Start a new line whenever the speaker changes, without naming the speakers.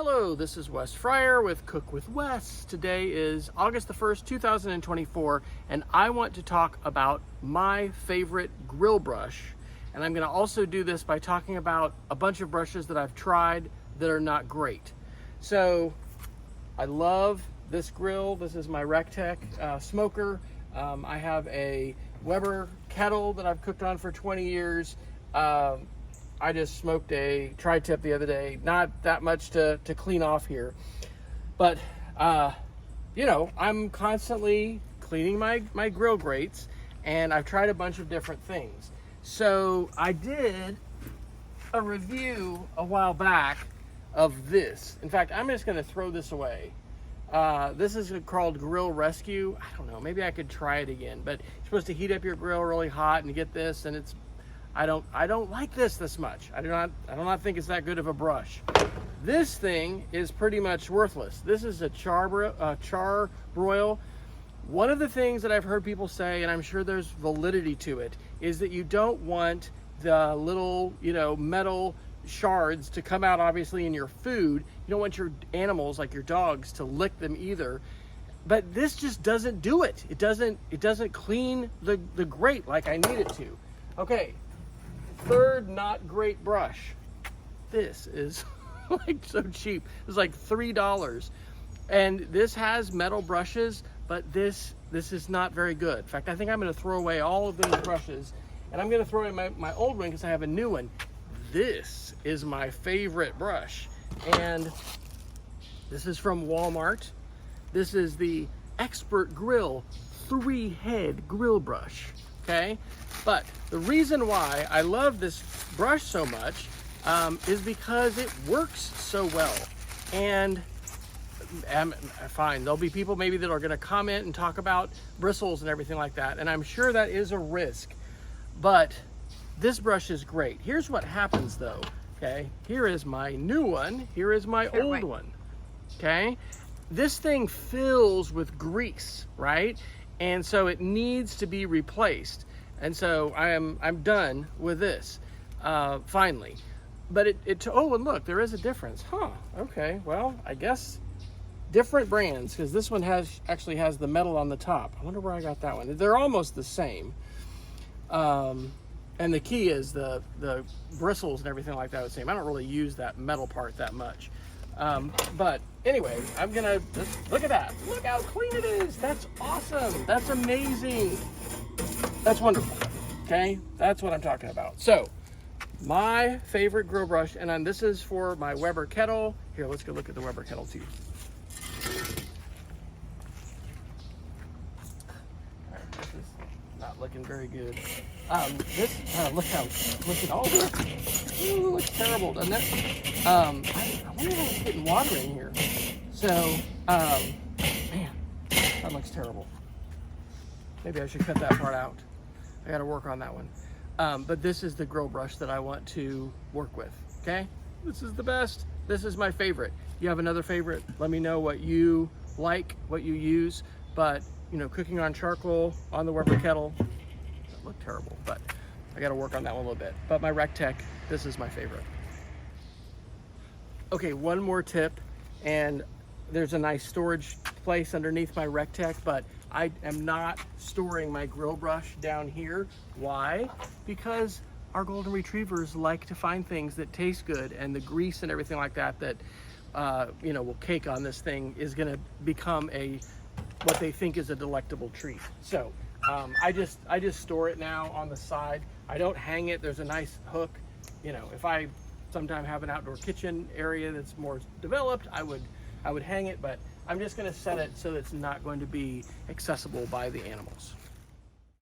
Hello, this is Wes Fryer with Cook with Wes. Today is August the 1st, 2024, and I want to talk about my favorite grill brush. And I'm going to also do this by talking about a bunch of brushes that I've tried that are not great. So, I love this grill. This is my RecTech smoker. I have a Weber kettle that I've cooked on for 20 years. I just smoked a tri-tip the other day. Not that much to clean off here. But, you know, I'm constantly cleaning my grill grates, and I've tried a bunch of different things. So I did a review a while back of this. In fact, I'm just going to throw this away. This is called Grill Rescue. I don't know, maybe I could try it again, but you're supposed to heat up your grill really hot and get this, and I don't like this much. I do not think it's that good of a brush. This thing is pretty much worthless. This is a char broil. One of the things that I've heard people say, and I'm sure there's validity to it, is that you don't want the little, metal shards to come out obviously in your food. You don't want your animals, like your dogs, to lick them either. But this just doesn't do it. It doesn't clean the grate like I need it to. Okay, third not great brush. This is like so cheap. It's like $3. And this has metal brushes, but this is not very good. In fact, I think I'm going to throw away all of those brushes, and I'm going to throw away my old one because I have a new one. This is my favorite brush, and this is from Walmart. This is the Expert Grill 3-head grill brush. Okay, but the reason why I love this brush so much is because it works so well. And fine, there'll be people maybe that are going to comment and talk about bristles and everything like that, and I'm sure that is a risk, but this brush is great. Here's what happens though. Okay, here is my new one, here is my old one. Okay, this thing fills with grease, right? And so it needs to be replaced. And so I'm done with this, finally. But oh, and look, there is a difference. Huh, okay, well, I guess different brands, because this one actually has the metal on the top. I wonder where I got that one. They're almost the same. And the key is the bristles and everything like that are the same. I don't really use that metal part that much. But anyway, I'm gonna just look at that. Look how clean it is. That's awesome. That's amazing. That's wonderful. Okay, that's what I'm talking about. So, my favorite grill brush, and this is for my Weber kettle. Here, let's go look at the Weber kettle too. All right, this is not looking very good. Look at all this. Ooh, it looks terrible, doesn't it? I wonder if it's getting water in here. So, man, that looks terrible. Maybe I should cut that part out. I got to work on that one. But this is the grill brush that I want to work with. Okay, this is the best. This is my favorite. You have another favorite? Let me know what you like, what you use. But cooking on charcoal on the Weber kettle, look terrible, but I got to work on that one a little bit. But my RecTech, this is my favorite. Okay, one more tip, and there's a nice storage place underneath my RecTech, but I am not storing my grill brush down here. Why? Because our golden retrievers like to find things that taste good, and the grease and everything like that will cake on this thing is going to become what they think is a delectable treat. So I just store it now on the side. I don't hang it. There's a nice hook. If I sometime have an outdoor kitchen area that's more developed, I would hang it, but I'm just going to set it so that it's not going to be accessible by the animals.